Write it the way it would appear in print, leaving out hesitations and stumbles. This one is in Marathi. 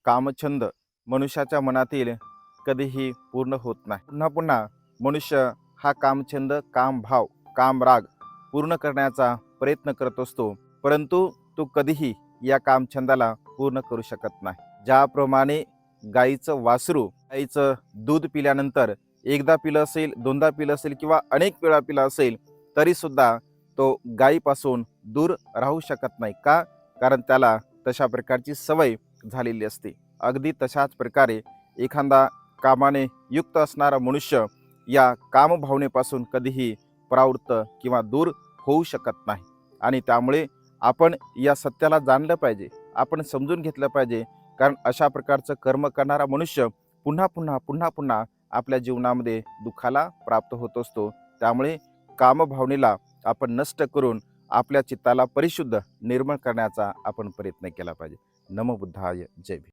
कामछंद मनुष्याच्या मनातील कधीही पूर्ण होत नाही। पुन्हा पुन्हा मनुष्य हा कामछंद, कामभाव, कामराग पूर्ण करण्याचा प्रयत्न करत असतो, परंतु तो कधीही या कामछंदाला पूर्ण करू शकत नाही। ज्याप्रमाणे गाईचं वासरू गाईचं दूध पिल्यानंतर एकदा पिलं असेल, दोनदा पिलं असेल किंवा अनेक वेळा पिलं असेल, तरी सुद्धा तो गायीपासून दूर राहू शकत नाही। का? कारण त्याला तशा प्रकारची सवय झालेली असते। अगदी तशाच प्रकारे एखादा कामाने युक्त असणारा मनुष्य या कामभावनेपासून कधीही परावृत्त किंवा दूर होऊ शकत नाही। आणि त्यामुळे आपण या सत्याला जाणलं पाहिजे, आपण समजून घेतलं पाहिजे, कारण अशा प्रकारचं कर्म करणारा मनुष्य पुन्हा पुन्हा पुन्हा पुन्हा आपल्या जीवनामध्ये दुःखाला प्राप्त होत असतो। त्यामुळे कामभावनेला आपण नष्ट करून आपल्या चित्ताला परिशुद्ध निर्मळ करण्याचा आपण प्रयत्न केला पाहिजे। नमो बुद्धाय, जय भीम।